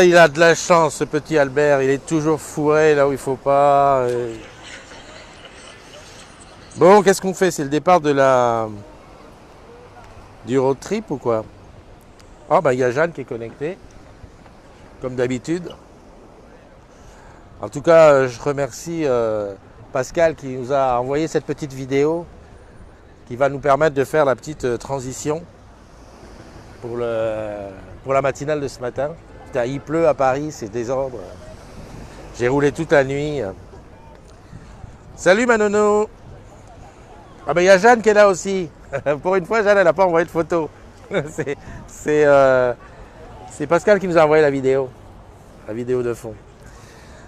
Il a de la chance, ce petit Albert. Il est toujours fourré là où il faut pas. Bon, qu'est-ce qu'on fait? C'est le départ du road trip ou quoi? Oh, bah, il y a Jeanne qui est connectée, comme d'habitude. En tout cas, je remercie Pascal qui nous a envoyé cette petite vidéo qui va nous permettre de faire la petite transition pour la matinale de ce matin. Putain, il pleut à Paris, c'est désordre. J'ai roulé toute la nuit. Salut Manono. Ah ben il y a Jeanne qui est là aussi. Pour une fois, Jeanne, elle n'a pas envoyé de photo. C'est Pascal qui nous a envoyé la vidéo de fond.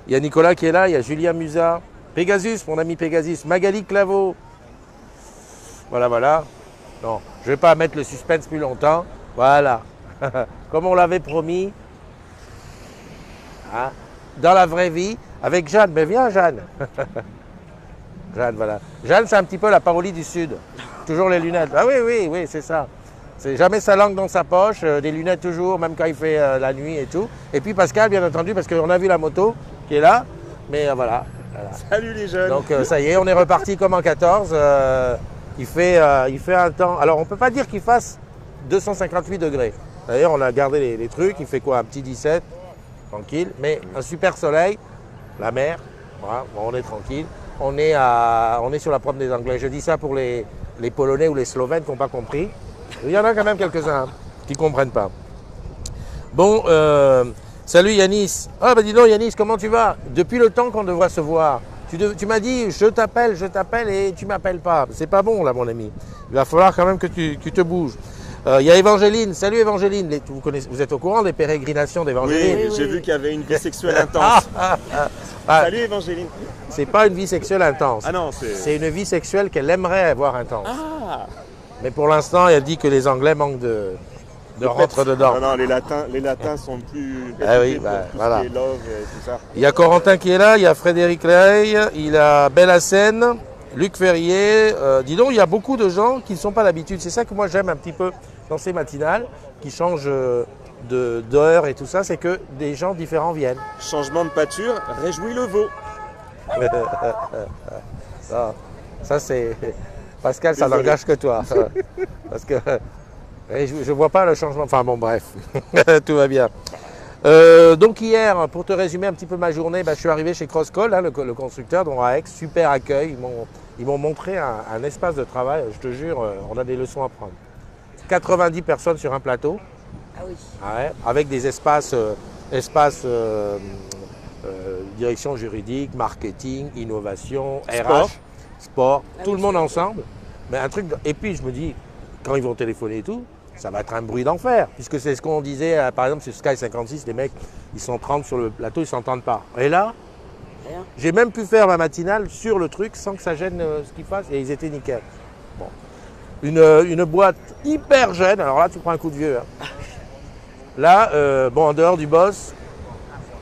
Il y a Nicolas qui est là, il y a Julien Musa, Pegasus, mon ami Pegasus, Magali Claveau. Voilà, voilà. Non, je ne vais pas mettre le suspense plus longtemps. Voilà. Comme on l'avait promis. Hein, dans la vraie vie, avec Jeanne. Mais viens, Jeanne. Jeanne, voilà. Jeanne, c'est un petit peu la Parolie du Sud. Toujours les lunettes. Ah oui, oui, oui, c'est ça. C'est jamais sa langue dans sa poche, des lunettes toujours, même quand il fait la nuit et tout. Et puis Pascal, bien entendu, parce qu'on a vu la moto qui est là. Mais voilà. Salut les jeunes. Donc ça y est, on est reparti comme en 14. Il fait un temps. Alors on ne peut pas dire qu'il fasse 258 degrés. D'ailleurs, on a gardé les trucs. Il fait quoi? Un petit 17, tranquille. Mais un super soleil, la mer. Voilà, bon, on est tranquille. On est sur la promenade des Anglais. Je dis ça pour les Polonais ou les Slovènes qui n'ont pas compris. Il y en a quand même quelques-uns qui ne comprennent pas. Bon, salut Yanis. Ah bah dis donc Yanis, comment tu vas? Depuis le temps qu'on devrait se voir. Tu m'as dit je t'appelle et tu ne m'appelles pas. C'est pas bon là mon ami. Il va falloir quand même que tu te bouges. Il y a Évangéline. Salut Évangéline. Vous êtes au courant des pérégrinations d'Évangéline? Oui, j'ai vu qu'il y avait une vie sexuelle intense. Salut Évangéline. C'est pas une vie sexuelle intense. Ah non, c'est une vie sexuelle qu'elle aimerait avoir intense. Ah. Mais pour l'instant, elle dit que les Anglais manquent de rentrer dedans. Non, non, les latins sont plus ah oui, bah, voilà. Love et tout ça. Il y a Corentin qui est là, il y a Frédéric Ley, il y a Bellassène, Luc Ferrier. Dis donc, il y a beaucoup de gens qui ne sont pas d'habitude. C'est ça que moi j'aime un petit peu dans ces matinales, qui changent d'heure et tout ça, c'est que des gens différents viennent. Changement de pâture, réjouis le veau. Ça c'est... Pascal, ça n'engage que toi. Parce que je ne vois pas le changement. Enfin bon, bref, tout va bien. Donc hier, pour te résumer un petit peu ma journée, je suis arrivé chez Crosscall, hein, le constructeur dont à Aix, super accueil. Ils m'ont montré un espace de travail, je te jure, on a des leçons à prendre. 90 personnes sur un plateau, ah oui. Ouais, avec des espaces, direction juridique, marketing, innovation, Sport. RH, sport, Ah tout oui, le monde ensemble. Mais un truc. Et puis je me dis, quand ils vont téléphoner et tout, ça va être un bruit d'enfer. Puisque c'est ce qu'on disait, par exemple, sur Sky 56, les mecs, ils sont 30 sur le plateau, ils ne s'entendent pas. Et là, Rien. j'ai même pu faire ma matinale sur le truc sans que ça gêne ce qu'ils fassent. Et ils étaient nickel. Bon. Une boîte hyper jeune. Alors là, tu prends un coup de vieux. Hein. Là, en dehors du boss,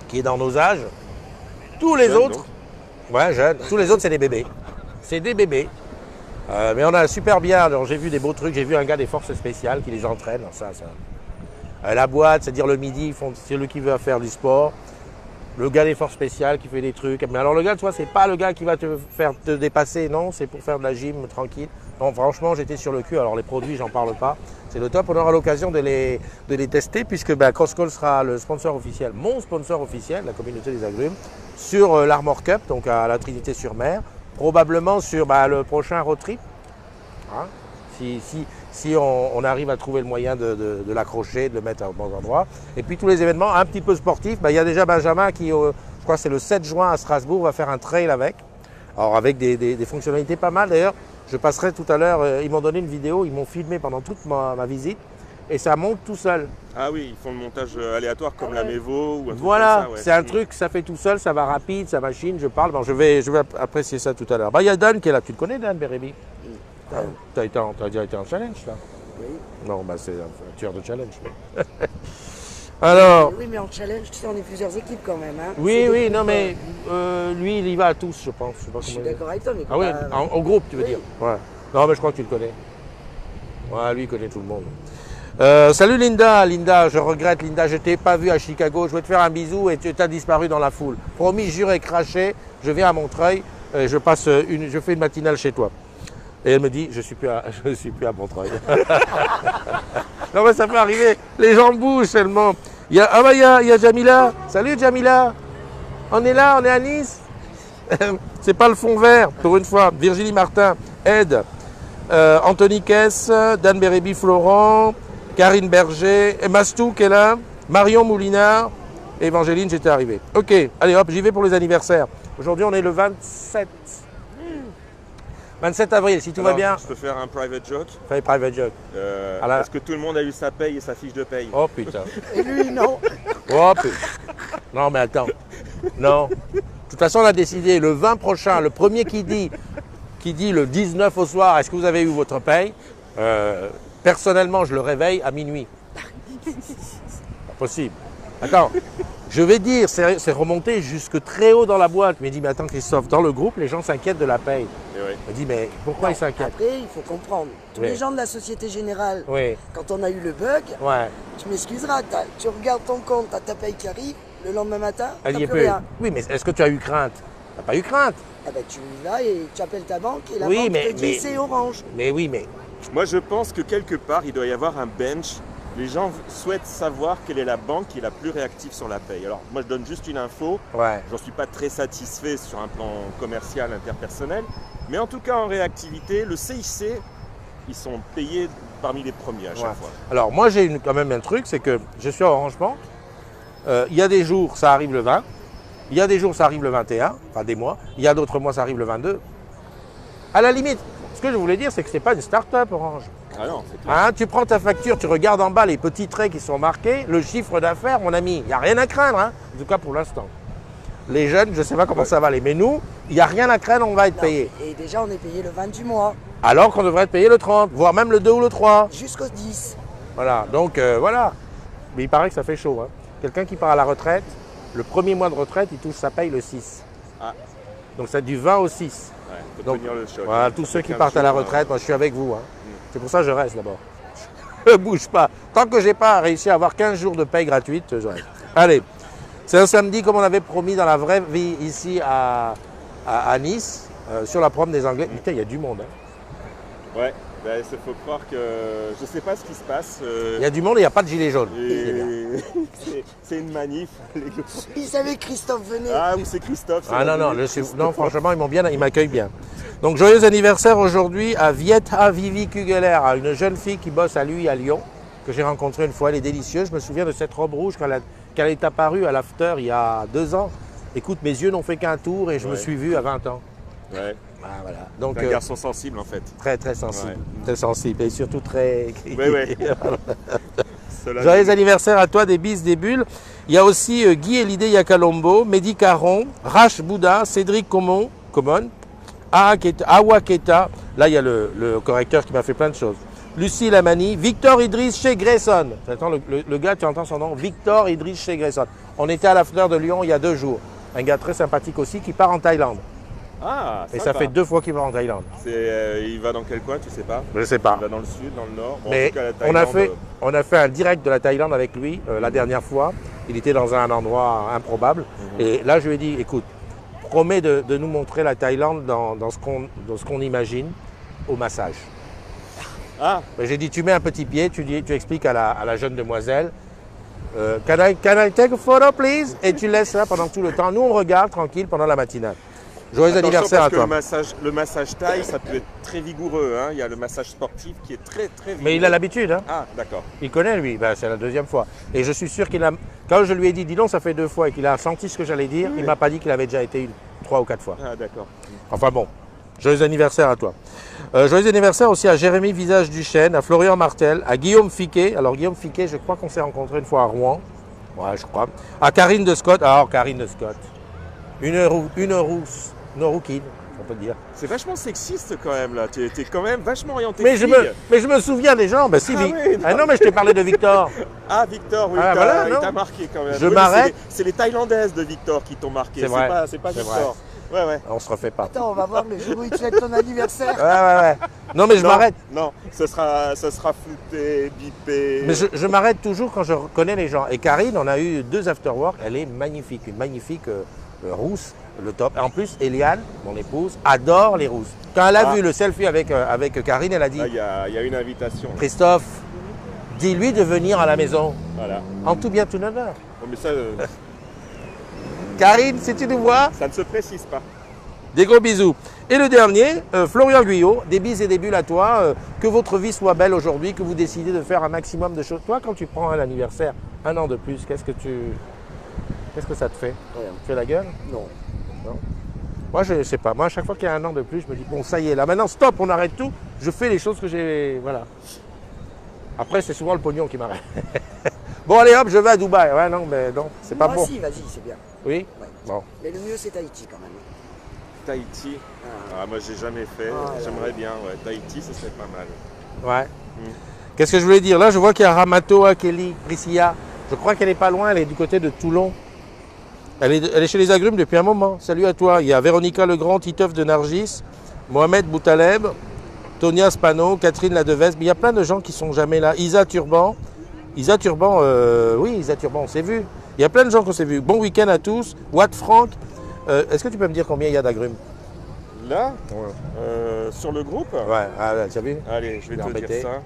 qui est dans nos âges, tous les Jeune, autres, donc. ouais, jeunes, tous les autres, c'est des bébés. C'est des bébés. Mais on a super bien, alors j'ai vu des beaux trucs, j'ai vu un gars des forces spéciales qui les entraîne. Ça. La boîte, c'est-à-dire le midi, c'est lui qui veut faire du sport. Le gars des forces spéciales qui fait des trucs. Mais alors le gars, tu vois, c'est pas le gars qui va te faire te dépasser, non, c'est pour faire de la gym tranquille. Non, franchement, j'étais sur le cul. Alors les produits, j'en parle pas. C'est le top. On aura l'occasion de les tester puisque Crosscall sera le sponsor officiel, mon sponsor officiel, la communauté des agrumes, sur l'Armor Cup, donc à la Trinité-sur-Mer. Probablement sur le prochain road trip. Hein, si on arrive à trouver le moyen de l'accrocher, de le mettre au bon endroit. Et puis tous les événements un petit peu sportifs. Il y a déjà Benjamin qui, je crois que c'est le 7 juin à Strasbourg, va faire un trail avec. Alors avec des fonctionnalités pas mal. D'ailleurs, je passerai tout à l'heure, ils m'ont donné une vidéo, ils m'ont filmé pendant toute ma visite. Et ça monte tout seul. Ah oui, ils font le montage aléatoire comme la Mevo ou un truc Voilà, comme ça. Ouais. c'est un truc, ça fait tout seul, ça va rapide, ça machine, je parle. Bon, je vais apprécier ça tout à l'heure. Il y a Dan qui est là. Tu le connais, Dan Bérébi? Tu as déjà été en challenge, là? Oui. Non, c'est un tueur de challenge. Alors, Oui, mais en challenge, tu sais, on est plusieurs équipes quand même. Hein. oui, C'est des oui, groupes, non, mais lui, il y va à tous, je pense. Je sais pas Je suis comment il est. d'accord avec toi, mais Ah oui, au groupe, tu veux oui. dire. Ouais. Non, mais je crois que tu le connais. Ouais, lui, il connaît tout le monde. Salut Linda, Linda, je regrette Linda, je t'ai pas vu à Chicago, je vais te faire un bisou et tu as disparu dans la foule. Promis, juré, craché, je viens à Montreuil, je fais une matinale chez toi. Et elle me dit, je suis plus à Montreuil. Non mais ça peut arriver, les gens bougent tellement. Il y a Jamila, salut Jamila, on est là, on est à Nice. C'est pas le fond vert, pour une fois. Virginie Martin, Ed, Anthony Kess, Dan Bérébi Florent, Karine Berger, Mastou qui est là, Marion Moulinard, Évangéline, j'étais arrivé. Ok, allez hop, j'y vais pour les anniversaires. Aujourd'hui, on est le 27 avril, si tout va bien. Je peux faire un private joke. Fais private joke. Est-ce que tout le monde a eu sa paye et sa fiche de paye? Oh putain. Et lui, non. Oh putain. Non mais attends. Non. De toute façon, on a décidé le 20 prochain, le premier qui dit le 19 au soir, est-ce que vous avez eu votre paye? Personnellement, je le réveille à minuit. Pas possible. Attends, je vais dire, c'est remonté jusque très haut dans la boîte. Mais il dit, mais attends Christophe, dans le groupe, les gens s'inquiètent de la paye. Et oui. Il me dit, mais pourquoi ils s'inquiètent? Après, il faut comprendre. Tous Oui. les gens de la Société Générale, Oui, quand on a eu le bug, ouais. tu m'excuseras, tu regardes ton compte, t'as ta paye qui arrive, le lendemain matin, t'as Elle y est plus plus. rien. Oui, mais est-ce que tu as eu crainte? Tu n'as pas eu crainte. Ah ben, tu vas et tu appelles ta banque et la Oui, banque mais- te dit mais- c'est Orange. Mais oui, mais Moi, je pense que quelque part, il doit y avoir un bench. Les gens souhaitent savoir quelle est la banque qui est la plus réactive sur la paye. Alors, moi, je donne juste une info. ouais. J'en suis pas très satisfait sur un plan commercial, interpersonnel. Mais en tout cas, en réactivité, le CIC, ils sont payés parmi les premiers à chaque Ouais. fois. Alors moi j'ai quand même un truc, c'est que je suis à Orange Bank. Il y a des jours ça arrive le 20, il y a des jours ça arrive le 21, enfin des mois. Il y a d'autres mois ça arrive le 22. À la limite, ce que je voulais dire c'est que c'est pas une start-up Orange. Ah non, c'est clair. Hein, tu prends ta facture, tu regardes en bas les petits traits qui sont marqués, le chiffre d'affaires, mon ami, il n'y a rien à craindre, hein, en tout cas pour l'instant. Les jeunes, je ne sais pas comment ça va aller, mais nous, il n'y a rien à craindre, on va être Non, payé. Et déjà, on est payé le 20 du mois, Alors qu'on devrait être payé le 30, voire même le 2 ou le 3. jusqu'au 10. Voilà, donc voilà. Mais il paraît que ça fait chaud. Hein. Quelqu'un qui part à la retraite, le premier mois de retraite, il touche sa paye le 6. Ah. Donc c'est du 20 au 6. Ouais, faut Donc, tenir le choc. Voilà, Ça tous fait ceux qui 15 partent à la jours, retraite, moi je suis avec vous. Hein. C'est pour ça que je reste d'abord. Je bouge pas. Tant que j'ai pas réussi à avoir 15 jours de paye gratuite, je reste. Allez, c'est un samedi comme on avait promis dans la vraie vie ici à Nice, sur la prom des Anglais. Putain, il y a du monde. Hein. Ouais, il faut croire que je sais pas ce qui se passe. Il y a du monde et il n'y a pas de gilet jaune. et c'est une manif. Ils savaient que Christophe venait. Ah, ou c'est Christophe. c'est Ah la non, non, manif. non, franchement, ils m'accueillent bien. Donc, joyeux anniversaire aujourd'hui à Vieta Vivi Kugeler, à une jeune fille qui bosse à lui à Lyon, que j'ai rencontrée une fois. Elle est délicieuse. Je me souviens de cette robe rouge quand elle est apparue à l'after il y a 2 ans. Écoute, mes yeux n'ont fait qu'un tour et je me Ouais. suis vu à 20 ans. Ouais, Ah, voilà. Donc, c'est un garçon sensible en fait. très, très sensible. Ouais. Très sensible et surtout très... Ouais, ouais. Cela Joyeux dit, anniversaire à toi, des bises, des bulles. Il y a aussi Guy Elidé Yakalombo, Mehdi Caron, Rach Bouddha, Cédric Common, Awa Keta. Là, il y a le correcteur qui m'a fait plein de choses. Lucie Lamani, Victor Idriss chez Grayson. Attends, le gars, tu entends son nom, Victor Idriss chez Grayson. On était à la fleur de Lyon il y a 2 jours. Un gars très sympathique aussi qui part en Thaïlande. ah, Et ça sympa. fait 2 fois qu'il va en Thaïlande. Il va dans quel coin, tu sais pas? Je ne sais pas. Il va dans le sud, dans le nord. Bon, en Mais tout cas, la on Thaïlande, a fait un direct de la Thaïlande avec lui la dernière fois. Il était dans un endroit improbable. Et là, je lui ai dit, écoute, promets de nous montrer la Thaïlande dans ce qu'on imagine au massage. Ah, Mais j'ai dit, tu mets un petit pied, tu expliques à la jeune demoiselle, can I take a photo, please? Et tu laisses ça pendant tout le temps. Nous, on regarde tranquille pendant la matinale. Joyeux attention, anniversaire à parce que toi. le massage thaï, ça peut être très vigoureux. Hein. Il y a le massage sportif qui est très, très vigoureux. Mais il a l'habitude, hein. Ah, d'accord. Il connaît, lui. Ben, c'est la 2e fois. Et je suis sûr qu'il a. Quand je lui ai dit, dis donc, ça fait 2 fois et qu'il a senti ce que j'allais dire, il m'a pas dit qu'il avait déjà été 3 ou 4 fois. Ah, d'accord. Enfin bon, joyeux anniversaire à toi. Joyeux anniversaire aussi à Jérémy Visage Duchesne, à Florian Martel, à Guillaume Fiquet. Alors Guillaume Fiquet, je crois qu'on s'est rencontrés une fois à Rouen. Ouais, je crois. À Karine de Scott. Alors Karine de Scott. Une rouquine. on peut dire. C'est vachement sexiste quand même là. Tu es quand même vachement orienté. Mais fille. je me souviens des gens. Bah, si, Ah oui, ah non, mais je t'ai parlé de Victor. Ah Victor, oui, Ah, voilà, il non. t'a marqué quand même. Je Oui, mais m'arrête. c'est les Thaïlandaises de Victor qui t'ont marqué. C'est vrai. C'est pas C'est Victor. Ouais, ouais. On se refait pas. Attends, on va voir le jour où tu fêtes ton anniversaire. Ouais. Non, mais je Non, m'arrête. Non, ça sera flouté, bipé. Mais je m'arrête toujours quand je reconnais les gens. Et Karine, on a eu 2 afterwork. Elle est magnifique. Une magnifique rousse, le top. Et en plus, Eliane, mon épouse, adore les rousses. Quand elle a vu le selfie avec Karine, elle a dit Là, il y a une invitation. Christophe, dis-lui de venir à la maison. Voilà. En tout bien, tout honneur. Oh, mais ça, Karine, si tu nous vois, ça ne se précise pas. des gros bisous. Et le dernier, Florian Guyot, des bises et des bulles à toi. Que votre vie soit belle aujourd'hui, que vous décidez de faire un maximum de choses. Toi, quand tu prends un anniversaire, 1 an de plus, qu'est-ce que ça te fait? Rien. Tu fais la gueule? Non. Moi, je ne sais pas. Moi, à chaque fois qu'il y a 1 an de plus, je me dis, bon, ça y est, là, maintenant, stop, on arrête tout. Je fais les choses que j'ai... Voilà. Après, c'est souvent le pognon qui m'arrête. Bon, allez, hop, je vais à Dubaï. Ouais, non, mais non, c'est pas Ah bon. si, vas-y, c'est bien. Oui? Ouais. Bon. Mais le mieux, c'est Tahiti quand même. Tahiti. Ah, moi, j'ai jamais fait. Ah, J'aimerais bien. Ouais. Tahiti, ce serait pas mal. Ouais. Qu'est-ce que je voulais dire? Là, je vois qu'il y a Ramatoa, Kelly, Priscilla. Je crois qu'elle n'est pas loin, elle est du côté de Toulon. Elle est chez les agrumes depuis un moment. Salut à toi. Il y a Véronica Legrand, Titeuf de Nargis, Mohamed Boutaleb, Tonia Spano, Catherine Ladevesque. Il y a plein de gens qui sont jamais là. Isa Turban. Isa Turban, oui, Isa Turban, on s'est vu. Il y a plein de gens qu'on s'est vu. Bon week-end à tous. Watt Franck. Est-ce que tu peux me dire combien il y a d'agrumes? Là, sur le groupe, Ouais, tu as vu? allez, je vais te Embêté. dire ça.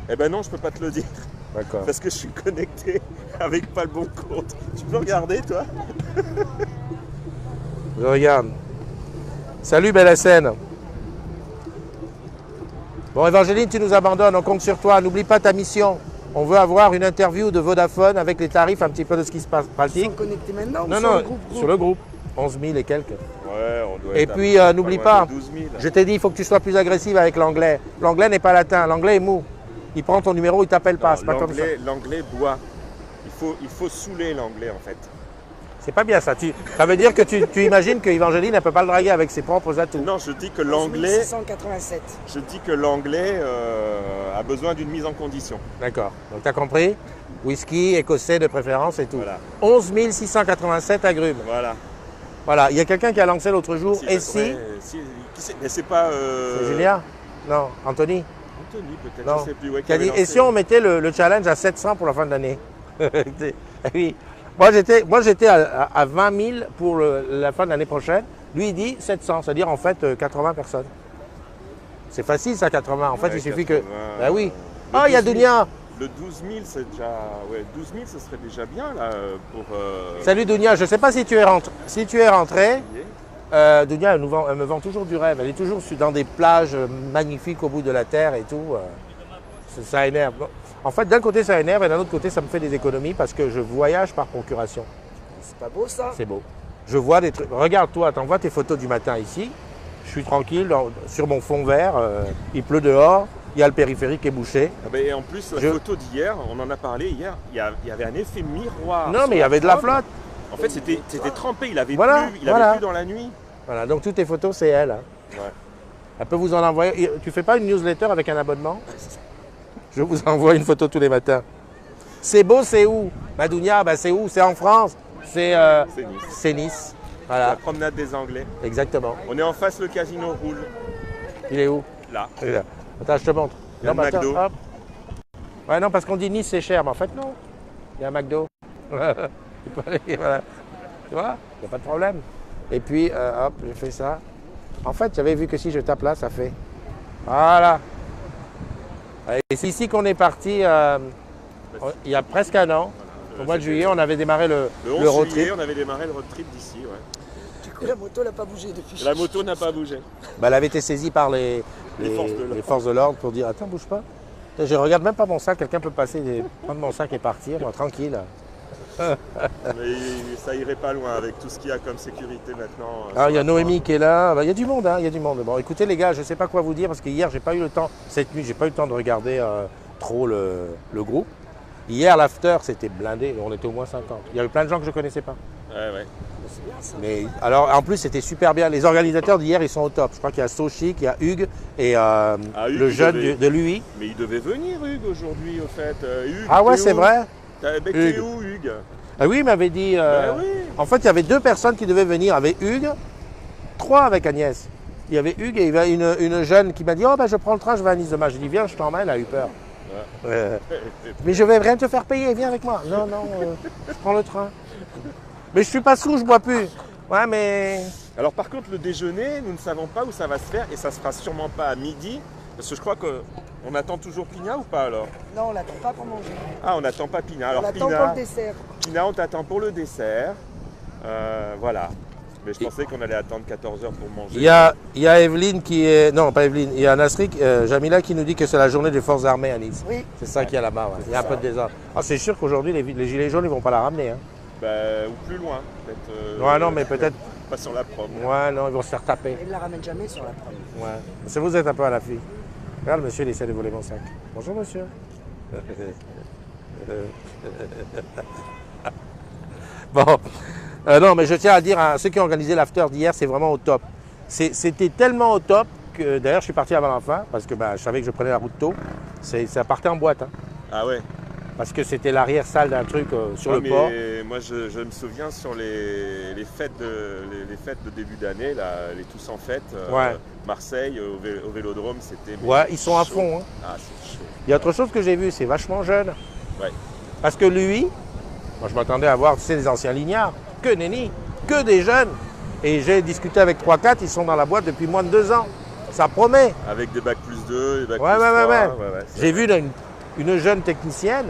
Eh ben non, je peux pas te le dire. D'accord. Parce que je suis connecté avec pas le bon compte. Tu peux regarder, toi? Je regarde. Salut Bellassène. Bon, Évangéline, tu nous abandonnes, on compte sur toi. N'oublie pas ta mission. On veut avoir une interview de Vodafone avec les tarifs un petit peu de ce qui se passe Ils pratique. sont connectés maintenant ou Non, sur non, le groupe sur le groupe. 11 000 et quelques. Ouais, on doit Et être puis, à n'oublie loin pas, de 12 000. je t'ai dit, il faut que tu sois plus agressive avec l'anglais. L'anglais n'est pas latin, l'anglais est mou. Il prend ton numéro, il t'appelle pas, c'est pas comme ça. L'anglais boit. Il faut saouler l'anglais, en fait. C'est pas bien ça. Ça veut dire que tu imagines que Évangéline, elle peut pas le draguer avec ses propres atouts. Non, je dis que l'anglais, 687. a besoin d'une mise en condition. D'accord. Donc, tu as compris? Whisky, écossais de préférence et tout. Voilà. 11 687 agrumes. Voilà. Voilà. Il y a quelqu'un qui a lancé l'autre jour. Et si? Ouais, qui c'est? Mais c'est pas. C'est Julien? Non, Anthony? Anthony, peut-être, Non. je sais plus. Ouais, Qui a dit, avait et si on mettait le challenge à 700 pour la fin de l'année? Oui. Moi, j'étais à 20 000 pour la fin de l'année prochaine. Lui, il dit 700, c'est-à-dire en fait 80 personnes. C'est facile ça, 80. En fait, Ouais, il suffit 80, que... Ben oui. le Ah, il y a 12 000. Dounia. Le 12 000, c'est déjà. Ouais, 12 000, ce serait déjà bien, là, pour. Salut Dounia, je ne sais pas si tu es rentré. Dounia, elle me vend toujours du rêve. Elle est toujours dans des plages magnifiques au bout de la terre et tout. Ça énerve. En fait, d'un côté, ça énerve et d'un autre côté, ça me fait des économies parce que je voyage par procuration. C'est pas beau ça? C'est beau. Je vois des trucs. Regarde-toi, t'envoies tes photos du matin ici. Je suis tranquille sur mon fond vert. Il pleut dehors. Il y a le périphérique qui est bouché. Ah ben, et en plus, la photo d'hier, on en a parlé hier, il y avait un effet miroir. Non, sur mais il y avait de la flotte. En fait, c'était trempé, il avait Voilà, plu, voilà. avait plu dans la nuit. Voilà, donc toutes tes photos, c'est elle. Hein. Ouais. Elle peut vous en envoyer. Tu fais pas une newsletter avec un abonnement? Je vous envoie une photo tous les matins. C'est beau, c'est où? Madounia, bah c'est où? C'est en France. C'est C'est Nice. c'est Nice. La Voilà, promenade des Anglais. exactement. On est en face, le casino roule. Il est où? Là. Il est là. Attends, je te montre. Il y a Non, le bah, attends, McDo. hop. Ouais, non, parce qu'on dit Nice, c'est cher. Mais en fait, non. Il y a un McDo. Tu peux aller, voilà. Tu vois? Il n'y a pas de problème. Et puis, hop, j'ai fait ça. En fait, j'avais vu que si je tape là, ça fait. Voilà. Et c'est ici qu'on est parti il y a presque un an. Au mois de juillet, on avait démarré le Le 11 road juillet, trip. on avait démarré le road trip d'ici. Ouais. Du coup, la moto n'a pas bougé depuis. Et la moto n'a pas bougé. Bah, elle avait été saisie par Les forces de l'ordre. pour dire attends, bouge pas. Je regarde même pas mon sac, quelqu'un peut passer, prendre mon sac et partir, moi tranquille. Mais ça irait pas loin avec tout ce qu'il y a comme sécurité maintenant. Alors il y a sur la Noémie qui est là, bah, il y a du monde, hein, il y a du monde. Bon écoutez les gars, je ne sais pas quoi vous dire parce que hier j'ai pas eu le temps, cette nuit j'ai pas eu le temps de regarder trop le groupe. Hier l'after c'était blindé, on était au moins 50. Il y avait plein de gens que je ne connaissais pas. Ouais. C'est bien ça. Mais alors, en plus, c'était super bien. Les organisateurs d'hier, ils sont au top. Je crois qu'il y a Sochi, qu'il y a Hugues et Hugues, le il jeune devait- de lui. Mais il devait venir, Hugues, aujourd'hui, au fait. Hugues, Ah ouais, t'es c'est où vrai. T'es Hugues. où, Hugues? Ah oui, il m'avait dit. Ben oui. En fait, il y avait 2 personnes qui devaient venir. Il y avait Hugues, 3 avec Agnès. Il y avait Hugues et il y avait une jeune qui m'a dit, oh ben je prends le train, je vais à Nice demain. Je dis, viens, je t'emmène. Elle a eu peur. Mais je vais rien te faire payer, viens avec moi. Non, je prends le train. Mais je suis pas sous, je bois plus. Ouais, mais. Alors par contre, le déjeuner, nous ne savons pas où ça va se faire et ça sera sûrement pas à midi. Parce que je crois qu'on attend toujours Pina ou pas alors? Non, on l'attend pas pour manger. Ah, on n'attend pas Pina. On Alors l'attend pour le dessert. Pina, on t'attend pour le dessert. Voilà. Mais je pensais qu'on allait attendre 14h pour manger. Il y a Evelyne qui est. Non, pas Evelyne. Il y a Nasrik, Jamila qui nous dit que c'est la journée des forces armées à Nice. Oui. C'est ça qu'il y a là-bas. Ouais. Il y a un peu de désordre. Ah, c'est sûr qu'aujourd'hui, les gilets jaunes, ils vont pas la ramener. Hein. Ou plus loin, peut-être. Ouais, non, mais peut-être. Pas sur la prom. Ouais, non, ils vont se faire taper. Elle ne la ramène jamais sur la prom. Ouais. C'est vous êtes un peu à la fille. Regarde, monsieur, il essaie de voler mon sac. Bonjour, monsieur. Bon. Non, mais je tiens à dire à ceux qui ont organisé l'after d'hier, c'est vraiment au top. C'était tellement au top que d'ailleurs, je suis parti avant la fin parce que je savais que je prenais la route tôt. Ça partait en boîte. Hein, Ah ouais. parce que c'était l'arrière-salle d'un truc sur Ouais, le mais port. moi, je me souviens sur les fêtes de début d'année, là, les Tous en fête, Ouais. Marseille, au Vélodrome, c'était. mais Ouais, ils sont à chaud. fond. Hein. Ah, c'est chaud. Il y a autre chose que j'ai vu, c'est vachement jeune. Ouais. Parce que lui, moi je m'attendais à voir, tu sais, des anciens lignards, que nenni, que des jeunes. Et j'ai discuté avec 3-4, ils sont dans la boîte depuis moins de 2 ans. Ça promet. Avec des bacs plus 2, des bacs Ouais, plus ouais, 3. ouais. C'est J'ai vrai. vu une jeune technicienne,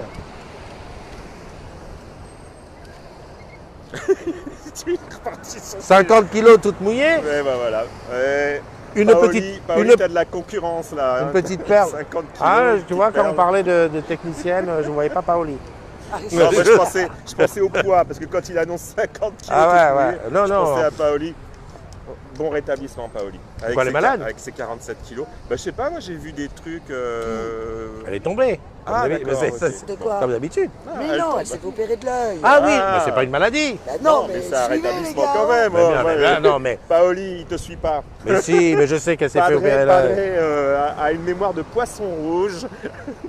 Tu es reparti sur ce 50 kilos toute mouillée, sujet. Ouais, bah voilà. Ouais. une Paoli, une, t'as de la concurrence là. une hein. petite perle. 50 kilos. Ah, une tu vois, petite quand on perle. parlait de technicienne, je ne voyais pas Paoli. Non, moi, je pensais au poids, parce que quand il annonce 50 kilos, Ah ouais, tout ouais. mouillé, Non, je non. pensais à Paoli. Bon rétablissement, Paoli. Avec Quoi, elle est malade avec ses 47 kilos. Bah, je sais pas, moi j'ai vu des trucs. Elle est tombée. Ah, Comme d'accord, d'habitude. ok. De quoi? Comme d'habitude. Mais elle non, tombe. elle s'est fait opérer de l'œil. Ah oui, Ah. mais c'est pas une maladie. Bah Non, mais c'est un suivez, les rétablissement gars. quand même. Mais bien, ouais. mais bien, non, mais, Paoli, il te suit pas. mais si, mais je sais qu'elle s'est fait opérer Padre là. a une mémoire de poisson rouge,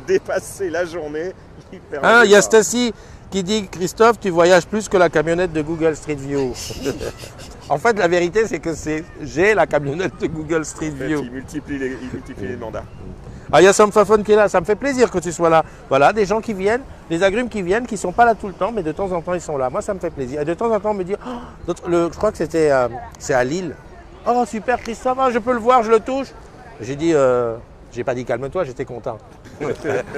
dépassé la journée. Il perd Hein, un il y a départ. Stacy qui dit, Christophe, tu voyages plus que la camionnette de Google Street View. En fait, la vérité, c'est que j'ai la camionnette de Google Street En fait, View. il multiplie les mandats. Ah, il y a Samfafone qui est là, ça me fait plaisir que tu sois là. Voilà, des gens qui viennent, des agrumes qui viennent, qui ne sont pas là tout le temps, mais de temps en temps, ils sont là. Moi, ça me fait plaisir. Et de temps en temps, on me dit, oh, je crois que c'est à Lille. Oh, super, Christophe, je peux le voir, je le touche. J'ai dit, j'ai pas dit calme-toi, j'étais content.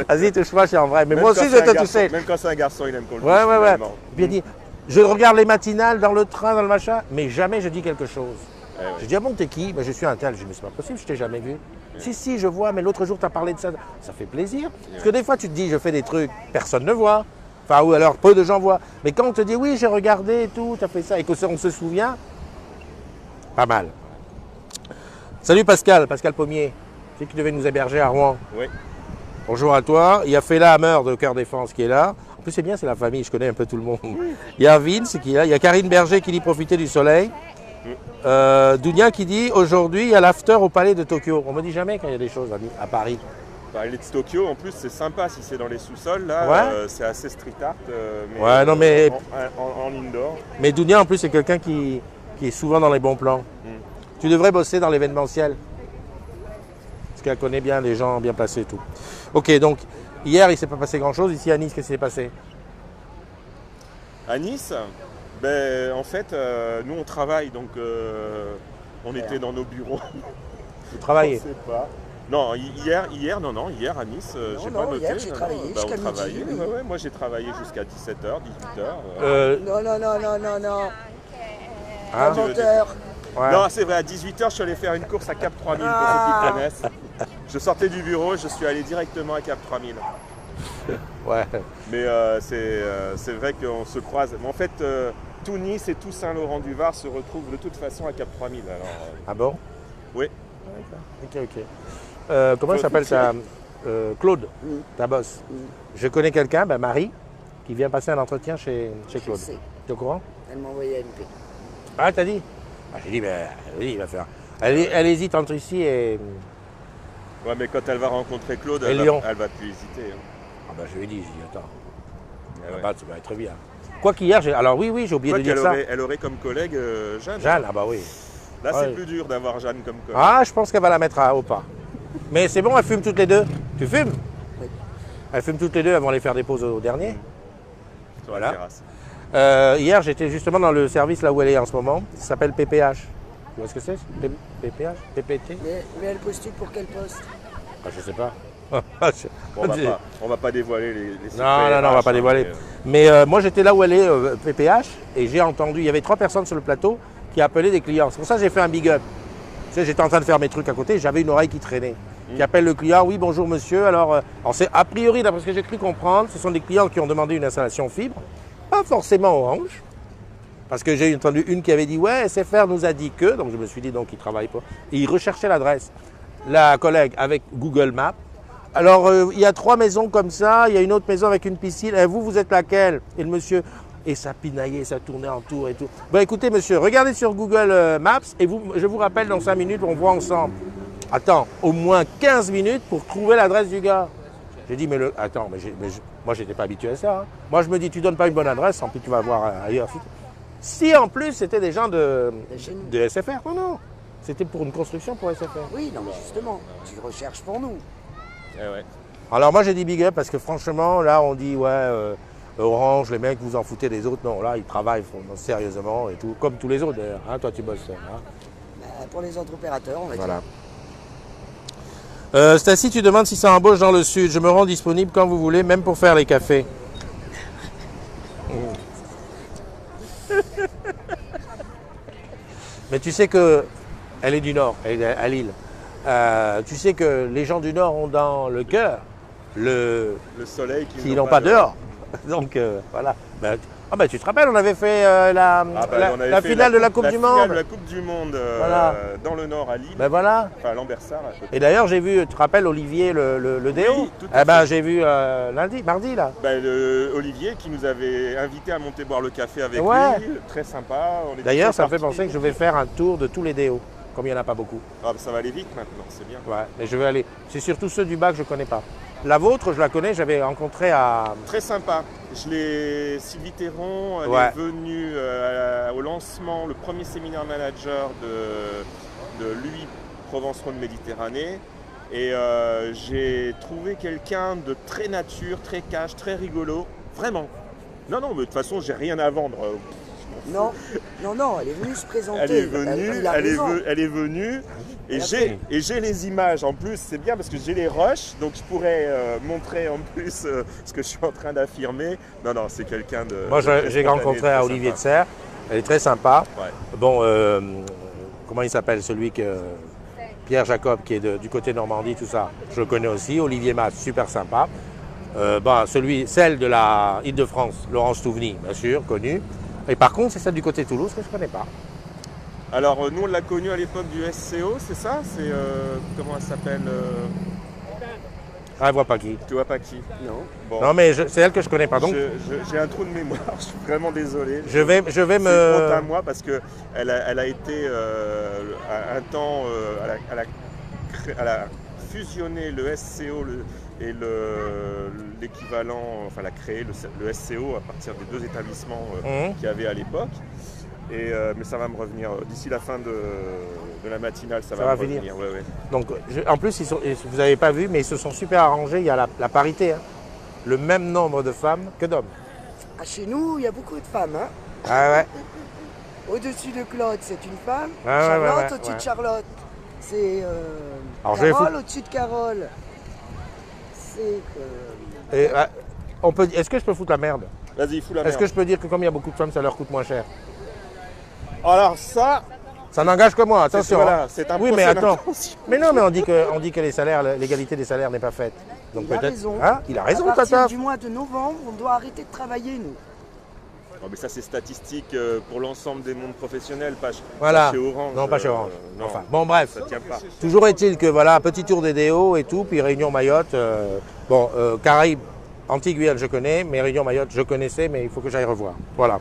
Vas-y, touche-moi, c'est en vrai. Mais Même moi quand aussi, c'est je un t'ai garçon- touché. Même quand c'est un garçon, il aime qu'on le Ouais, touche, ouais, ouais. finalement. Puis il dit, je regarde les matinales dans le train, dans le machin, mais jamais je dis quelque chose. Ouais, ouais. J'ai dit, ah bon, t'es qui? Ben, je suis un tel. Je dis, mais c'est pas possible, je t'ai jamais vu. Si, je vois, mais l'autre jour, tu as parlé de ça. Ça fait plaisir. Parce que des fois, tu te dis, je fais des trucs, personne ne voit. Enfin, ou alors, peu de gens voient. Mais quand on te dit, oui, j'ai regardé et tout, tu as fait ça, et qu'on se souvient, pas mal. Salut Pascal Pommier. C'est qui devait nous héberger à Rouen. Oui. Bonjour à toi. Il y a Fela Hammer de Cœur Défense qui est là. En plus, c'est bien, c'est la famille, je connais un peu tout le monde. Il y a Vince qui est là. Il y a Karine Berger qui dit profiter du soleil. Dounia qui dit aujourd'hui, il y a l'after au palais de Tokyo. On me dit jamais quand il y a des choses à Paris. Bah, les de Tokyo, en plus, c'est sympa si c'est dans les sous-sols. Là, Ouais. c'est assez street art. Ouais, non, mais- En indoor. Mais Dounia, en plus, c'est quelqu'un qui est souvent dans les bons plans. Tu devrais bosser dans l'événementiel. Parce qu'elle connaît bien les gens bien placés et tout. Ok, donc hier, il ne s'est pas passé grand-chose. Ici à Nice, qu'est-ce qui s'est passé? À Nice, ben, en fait, nous, on travaille. Donc, on était dans nos bureaux. Vous travaillez? On sait pas. Non, hier à Nice, j'ai non, pas noté. hier, j'ai travaillé Bah, jusqu'à on travaillait. midi, oui. Ouais, moi, j'ai travaillé jusqu'à 17h, 18h. Non. Hein? Un menteur. Ouais. Non, c'est vrai, à 18h, je suis allé faire une course à Cap 3000 pour Ah. ceux qui connaissent. Je sortais du bureau, je suis allé directement à Cap 3000. Ouais. Mais c'est vrai qu'on se croise. Mais en fait, tout Nice et tout Saint-Laurent-du-Var se retrouvent de toute façon à Cap 3000. Alors, Ah bon? oui. Ok. Comment elle s'appelle ça? Claude, ta boss. Je connais quelqu'un, Marie, qui vient passer un entretien chez Claude. sais. Tu es au courant? Elle m'a envoyé MP. Ah, t'as dit? Ah, j'ai dit, mais oui, il va faire. Elle hésite entre ici et. Ouais, mais quand elle va rencontrer Claude, Et elle Lyon. va plus hésiter. Hein. Ah, bah, je lui ai dit, j'ai dit, attends. Ah ouais. Là-bas, tu vas être bien. Quoi qu'hier, alors oui, j'ai oublié Quoi de dire qu'elle ça. elle aurait comme collègue Jeanne. Jeanne, ah bah oui. Là, c'est Ouais. plus dur d'avoir Jeanne comme collègue. Ah, je pense qu'elle va la mettre au pas. Mais c'est bon, elles fument toutes les deux. Tu fumes? Oui. Elles fument toutes les deux, elles vont aller faire des pauses au dernier. Sur la Voilà. terrasse. Hier, j'étais justement dans le service là où elle est en ce moment. Ça s'appelle PPH. Tu vois ce que c'est? PPH? PPT? Mais elle postule pour quel poste? Ah, je sais pas. Bon, on va pas dévoiler les secrets Non, on va RH, pas hein, dévoiler. mais, Mais moi, j'étais là où elle est, PPH, et j'ai entendu, il y avait 3 personnes sur le plateau qui appelaient des clients. C'est pour ça que j'ai fait un big up. Tu sais, j'étais en train de faire mes trucs à côté, j'avais une oreille qui traînait. Qui appelle le client, oui, bonjour monsieur. Alors c'est a priori, d'après ce que j'ai cru comprendre, ce sont des clients qui ont demandé une installation fibre, pas forcément Orange. Parce que j'ai entendu une qui avait dit, ouais, SFR nous a dit que, donc je me suis dit, donc ils travaillent pas. Et ils recherchaient l'adresse. La collègue avec Google Maps. Alors, il y a 3 maisons comme ça, il y a une autre maison avec une piscine. Et vous êtes laquelle? Et le monsieur, et ça pinaillait, ça tournait en tour et tout. Bon, écoutez, monsieur, regardez sur Google Maps et je vous rappelle dans 5 minutes, on voit ensemble. Attends, au moins 15 minutes pour trouver l'adresse du gars. J'ai dit, attends, moi, j'étais pas habitué à ça. Hein. Moi, je me dis, tu donnes pas une bonne adresse, en plus, tu vas voir ailleurs. Si en plus, c'était des gens de SFR, non. C'était pour une construction pour SFR. Oui, non, mais justement, tu recherches pour nous. eh ouais. Alors moi j'ai dit big up parce que franchement là on dit ouais Orange, les mecs vous en foutez des autres. Non, là ils travaillent sérieusement et tout, comme tous les autres d'ailleurs. Hein, toi tu bosses. Hein. Bah, pour les autres opérateurs, on va Voilà. dire. Stacy, tu demandes si ça embauche dans le sud. Je me rends disponible quand vous voulez, même pour faire les cafés. Mais tu sais que elle est du nord, elle est à Lille. Tu sais que les gens du nord ont dans le cœur Le soleil qu'ils n'ont pas dehors. Donc voilà. Tu te rappelles, on avait fait la finale de la Coupe du Monde. La Coupe du Monde Voilà. dans le nord à Lille. Ben voilà. Enfin à Lambersart. à côté. Et d'ailleurs, j'ai vu, tu te rappelles Olivier le déo? Oui, tout à fait. J'ai vu mardi là. Olivier qui nous avait invité à monter boire le café avec Ouais. lui. Très sympa. On était D'ailleurs, tous ça me fait partis. penser que je vais faire un tour de tous les déos, comme il n'y en a pas beaucoup. Ah, ça va aller vite maintenant, c'est bien. Ouais, mais je vais aller. C'est surtout ceux du bas que je ne connais pas. La vôtre, je la connais, j'avais rencontré à. Très sympa. Sylvie Théron, elle Ouais. est venue au lancement, le premier séminaire manager de l'UI Provence-Rhône Méditerranée. Et j'ai trouvé quelqu'un de très nature, très cash, très rigolo. Vraiment. Non, mais de toute façon, j'ai rien à vendre. Non, elle est venue se présenter. Elle est venue, Il a raison. elle est venue. Et Elle a j'ai les images. En plus, c'est bien parce que j'ai les rushs, donc je pourrais montrer en plus ce que je suis en train d'affirmer. Non, c'est quelqu'un de. Moi, de très j'ai spontané, rencontré très à Olivier de sympa. Serres. Elle est très sympa. Ouais. Bon, comment il s'appelle celui que. Pierre Jacob, qui est du côté Normandie, tout ça. Je le connais aussi. Olivier Mas, super sympa. Celle de la Île-de-France, Laurence Touveny, bien sûr, connue. Et par contre, c'est celle du côté Toulouse que je ne connais pas. Alors, nous, on l'a connue à l'époque du SCO, c'est ça? C'est. Comment elle s'appelle Ah, elle voit pas qui. Tu vois pas qui? Non. Bon. Non, mais c'est elle que je connais pas. Donc, J'ai un trou de mémoire, je suis vraiment désolé. je vais C'est honte à me. moi parce qu'elle a été un temps, elle a fusionné le SCO et l'équivalent, enfin elle a créé le SCO à partir des 2 établissements qu'il y avait à l'époque. Mais ça va me revenir d'ici la fin de la matinale, ça va me finir. revenir. Ouais. Donc, en plus, vous n'avez pas vu, mais ils se sont super arrangés. Il y a la parité. Hein. Le même nombre de femmes que d'hommes. Ah, chez nous, il y a beaucoup de femmes. Hein. Ah ouais. Au-dessus de Claude, c'est une femme. Ouais, ouais, Charlotte, ouais, au-dessus ouais. de Charlotte, c'est Alors, je vais Carole, au-dessus de Carole. C'est. Est-ce que je peux foutre la merde? Vas-y, fous la Est-ce merde. que je peux dire que comme il y a beaucoup de femmes, ça leur coûte moins cher? Alors ça, Ça n'engage que moi, attention. voilà, hein. c'est un Oui, mais procès attends. d'intention. Mais non, mais on dit que les salaires, l'égalité des salaires n'est pas faite. Donc Il a peut-être. raison. Hein, il a raison, À partir Tata. du mois de novembre, on doit arrêter de travailler, nous. Oh, mais ça c'est statistique pour l'ensemble des mondes professionnels, pas Voilà. chez Orange. Non, pas chez Orange. Non, Enfin, bon, bref. ça tient pas. Toujours est-il que voilà, petit tour des déos et tout, puis Réunion Mayotte. Caraïbes, Antilles, Guyane, je connais, mais Réunion Mayotte, je connaissais, mais il faut que j'aille revoir. Voilà.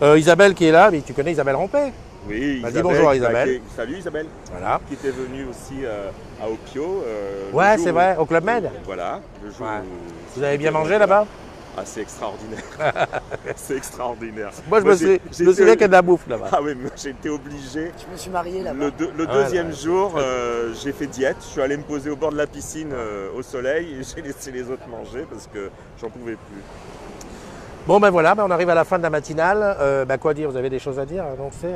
Isabelle qui est là, mais tu connais Isabelle Rampé? Oui, Bah, dis bonjour à Isabelle. Salut Isabelle. Voilà. Qui était venue aussi à Opio. Ouais, c'est vrai, au Club Med. Voilà, le jour Ouais. où- Vous avez bien mangé là-bas? Ah, c'est extraordinaire. C'est extraordinaire. Moi, je me souviens qu'il y a de la bouffe là-bas. Ah oui, mais j'ai été obligé. Je me suis marié là-bas. Le deuxième jour, j'ai fait diète. Je suis allé me poser au bord de la piscine au soleil et j'ai laissé les autres manger parce que j'en pouvais plus. Bon, ben voilà, on arrive à la fin de la matinale. Quoi dire? Vous avez des choses à dire? Non, je sais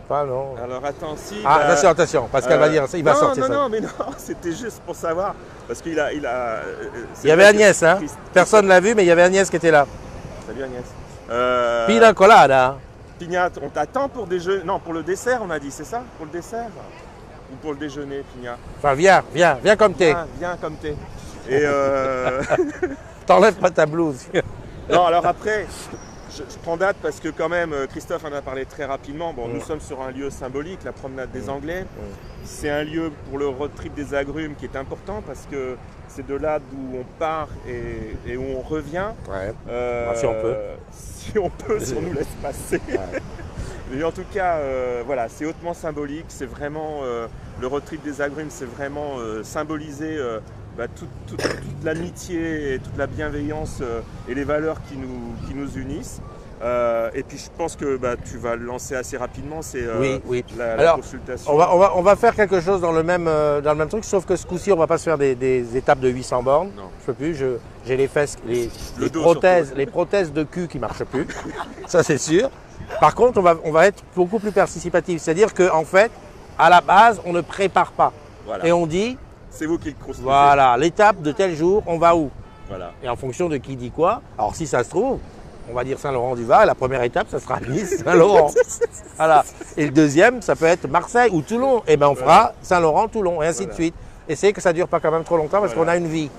pas, non. Alors attends, si. Ah, attention, Pascal va dire ça, il va sortir ça. Non, mais non, c'était juste pour savoir. Parce qu'il a. Il y avait Agnès, hein? Personne ne l'a vu, mais il y avait Agnès qui était là. Salut Agnès. Pina colada. Pignat, on t'attend pour déjeuner. Non, pour le dessert, on a dit, c'est ça? Pour le dessert? Ou pour le déjeuner, Pignat? Enfin, viens comme t'es. Viens comme t'es. Et T'enlèves pas ta blouse. non, alors après, je prends date parce que quand même, Christophe en a parlé très rapidement. Bon, nous sommes sur un lieu symbolique, la promenade des Anglais. C'est un lieu pour le road trip des agrumes qui est important parce que c'est de là d'où on part et où on revient. Ouais. Si on peut. Si on peut, si on nous laisse passer. Ouais. Mais en tout cas, voilà, c'est hautement symbolique. C'est vraiment le road trip des agrumes, c'est vraiment symboliser toute l'amitié et toute la bienveillance et les valeurs qui nous unissent. Et puis je pense que tu vas le lancer assez rapidement, c'est oui. la consultation. On va faire quelque chose dans le même truc, sauf que ce coup-ci, on va pas se faire des étapes de 800 bornes. Non. Je peux plus, j'ai les fesses, les prothèses de cul qui marchent plus, ça c'est sûr. Par contre, on va être beaucoup plus participatif, c'est-à-dire qu'en fait, à la base, on ne prépare pas. Voilà. Et on dit, c'est vous qui le construisez. Voilà, l'étape de tel jour, on va où? Voilà. Et en fonction de qui dit quoi, alors si ça se trouve, on va dire Saint-Laurent-du-Var, la première étape, ça sera Nice, Saint-Laurent. Voilà. Et le deuxième, ça peut être Marseille ou Toulon. Et on fera Saint-Laurent, Toulon, et ainsi de suite. Essayez que ça ne dure pas quand même trop longtemps parce qu'on a une vie.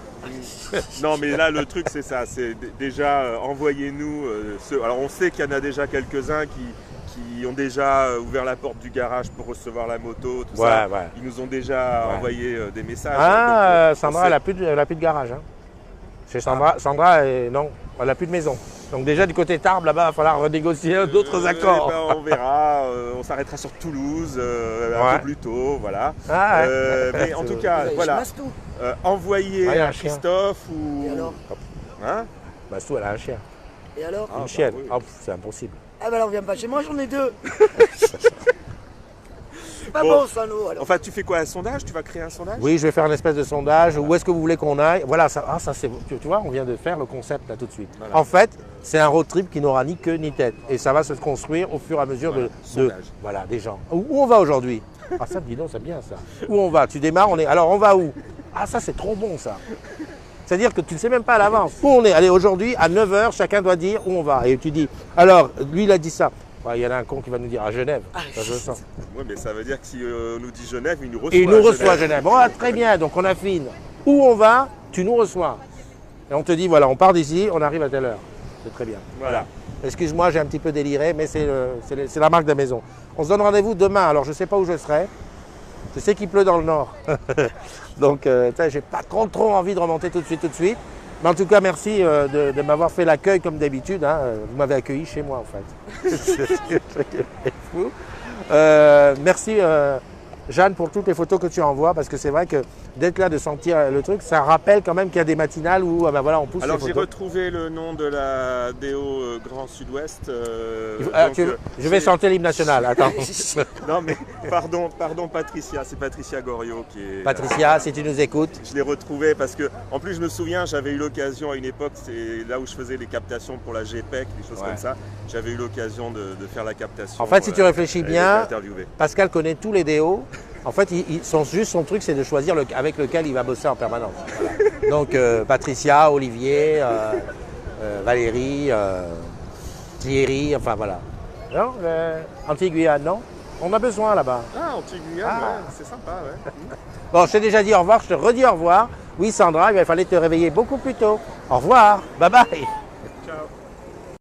Non, mais là, le truc, c'est ça. C'est déjà, envoyez-nous ceux. Alors, on sait qu'il y en a déjà quelques-uns qui ont déjà ouvert la porte du garage pour recevoir la moto, tout ça. Ouais. Ils nous ont déjà envoyé des messages. Ah, donc, Sandra, elle n'a plus de garage. Hein. Chez Sandra, non, elle n'a plus de maison. Donc déjà, du côté Tarbes, là-bas, il va falloir renégocier d'autres accords. On verra, on s'arrêtera sur Toulouse un peu plus tôt, voilà. Mais en tout cas, voilà. Envoyez à Christophe ou... Et alors? Hein? Bastou, elle a un chien. Et alors? Une chienne. Oui. C'est impossible. Ah bah alors viens pas chez moi, j'en ai deux. C'est pas Bon. bon ça, non alors. Enfin, tu fais quoi, un sondage? Tu vas créer un sondage? Oui, je vais faire une espèce de sondage. Où est-ce que vous voulez qu'on aille? Voilà, ça c'est. Tu vois, on vient de faire le concept là tout de suite. Voilà. En fait, c'est un road trip qui n'aura ni queue ni tête. Et ça va se construire au fur et à mesure Voilà, des gens. Où on va aujourd'hui? Ah, ça, dis donc, c'est bien ça. Où on va? Tu démarres, alors on va où? Ah, ça, c'est trop bon ça. C'est-à-dire que tu ne sais même pas à l'avance. Où on est? Allez, aujourd'hui, à 9h, chacun doit dire où on va. Et tu dis, alors, lui, il a dit ça. Il y en a un con qui va nous dire à Genève. Ça, je le sens. Oui, mais ça veut dire que si on nous dit Genève, il nous reçoit. Et il nous reçoit à Genève. Bon, très bien, donc on affine. Où on va, tu nous reçois. Et on te dit, voilà, on part d'ici, on arrive à telle heure. C'est très bien. Voilà. Excuse-moi, j'ai un petit peu déliré, mais c'est la marque de la maison. On se donne rendez-vous demain. Alors, je ne sais pas où je serai. Je sais qu'il pleut dans le nord. Donc, j'ai pas trop envie de remonter tout de suite. Mais en tout cas, merci de m'avoir fait l'accueil comme d'habitude. Hein. Vous m'avez accueilli chez moi, en fait. C'est fou. Merci, Jeanne, pour toutes les photos que tu envoies, parce que c'est vrai que d'être là, de sentir le truc, ça rappelle quand même qu'il y a des matinales où on pousse Alors, les j'ai photos. retrouvé le nom de la DO Grand Sud-Ouest. Je vais chanter l'hymne national, attends. Non, mais pardon, Patricia, c'est Patricia Goriot qui est... Patricia, si tu nous écoutes. Je l'ai retrouvé parce que, en plus, je me souviens, j'avais eu l'occasion à une époque, c'est là où je faisais les captations pour la GPEC, des choses comme ça. J'avais eu l'occasion de faire la captation. En fait, si tu réfléchis bien, interviewé. Pascal connaît tous les DO. En fait, son truc, c'est de choisir avec lequel il va bosser en permanence. Voilà. Donc, Patricia, Olivier, Valérie, Thierry, enfin voilà. Non, Antiguyane, non? On a besoin là-bas. Ah, Antiguyane, ouais, c'est sympa, ouais. Bon, je t'ai déjà dit au revoir, je te redis au revoir. Oui, Sandra, il fallait te réveiller beaucoup plus tôt. Au revoir, bye bye.